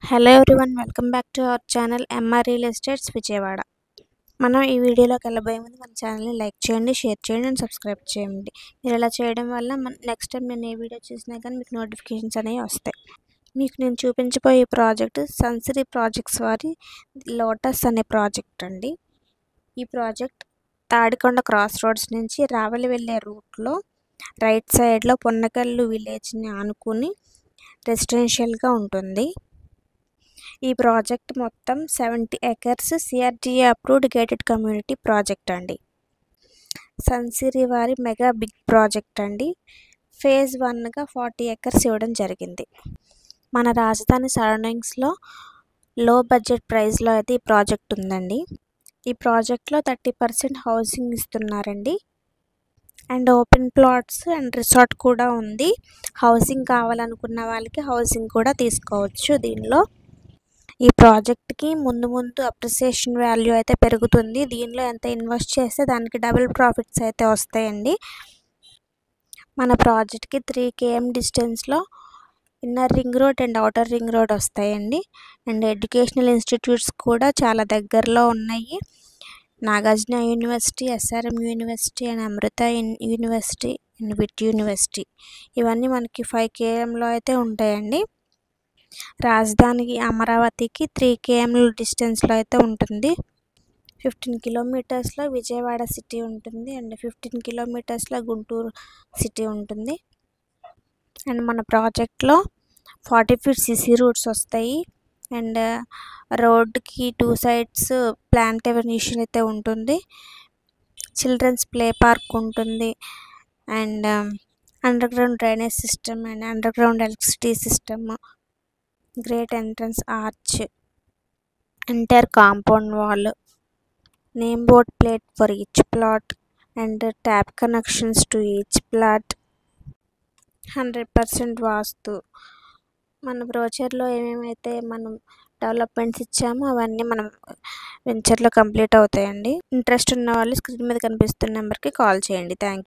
Hello everyone, welcome back to our channel MR real estates Vijayawada. మనం ఈ వీడియోలోకి వెళ్ళబోయే ముందు మన ఛానల్ని లైక్ చేయండి, షేర్ చేయండి అండ్ సబ్స్క్రైబ్ చేయండి. మీరు ఇలా చేయడం వల్ల నెక్స్ట్ టైం నేను ఏ వీడియో చేసినా కానీ మీకు నోటిఫికేషన్స్ అనేవి వస్తాయి. మీకు నేను చూపించబోయే ప్రాజెక్ట్ సన్సిరీ ప్రాజెక్ట్స్ వారి లోటస్ అనే ప్రాజెక్ట్ అండి. ఈ ప్రాజెక్ట్ తాడికొండ క్రాస్ రోడ్స్ నుంచి రావలి వెళ్ళే రూట్లో రైట్ సైడ్లో పొన్నకల్లు విలేజ్ని ఆనుకుని రెసిడెన్షియల్గా ఉంటుంది. ఈ ప్రాజెక్ట్ మొత్తం 70 acres CRDA approved gated community project అండి. సన్సిరీ వారి మెగా బిగ్ ప్రాజెక్ట్ అండి. ఫేజ్ 1గా 40 acres ఇవ్వడం జరిగింది. మన రాజధాని సరౌండింగ్స్లో లో బడ్జెట్ ప్రైస్లో అయితే ఈ ప్రాజెక్ట్ ఉందండి. ఈ ప్రాజెక్ట్లో 30% హౌసింగ్ ఇస్తున్నారండి. And open plots and resort కూడా ఉంది. హౌసింగ్ కావాలనుకున్న వాళ్ళకి హౌసింగ్ కూడా తీసుకోవచ్చు. దీనిలో ఈ ప్రాజెక్ట్కి ముందు అప్రిసియేషన్ వాల్యూ అయితే పెరుగుతుంది. దీనిలో ఎంత ఇన్వెస్ట్ చేస్తే దానికి డబుల్ ప్రాఫిట్స్ అయితే వస్తాయండి. మన ప్రాజెక్ట్కి 3 km డిస్టెన్స్లో inner ring road and outer ring road వస్తాయండి. అండ్ ఎడ్యుకేషనల్ ఇన్స్టిట్యూట్స్ కూడా చాలా దగ్గరలో ఉన్నాయి. Nagarjuna university, SRM university and Amrita university and VIT university ఇవన్నీ మనకి 5 kmలో అయితే ఉంటాయండి. రాజధానికి అమరావతికి 3 km డిస్టెన్స్లో అయితే ఉంటుంది. 15 kilometers విజయవాడ సిటీ ఉంటుంది అండ్ 15 kilometers గుంటూరు సిటీ ఉంటుంది. అండ్ మన ప్రాజెక్ట్లో 40 feet సిసి రూట్స్ వస్తాయి. అండ్ రోడ్కి 2 sides ప్లాంట్ ఎవెన్యూషన్ అయితే ఉంటుంది. చిల్డ్రన్స్ ప్లే పార్క్ ఉంటుంది. And under ground drainage system and under ground electricity system, great entrance arch, entire compound wall, name board plate for each plot and tap connections to each plot, 100% వాస్తు. మన బ్రోచర్లో ఏమేమైతే మనం developments ఇచ్చామో అవన్నీ మనం వెంచర్లో complete అవుతాయండి. Interest ఉన్న వాళ్ళు screen మీద కనిపిస్తున్న నెంబర్కి కాల్ చేయండి. Thank you.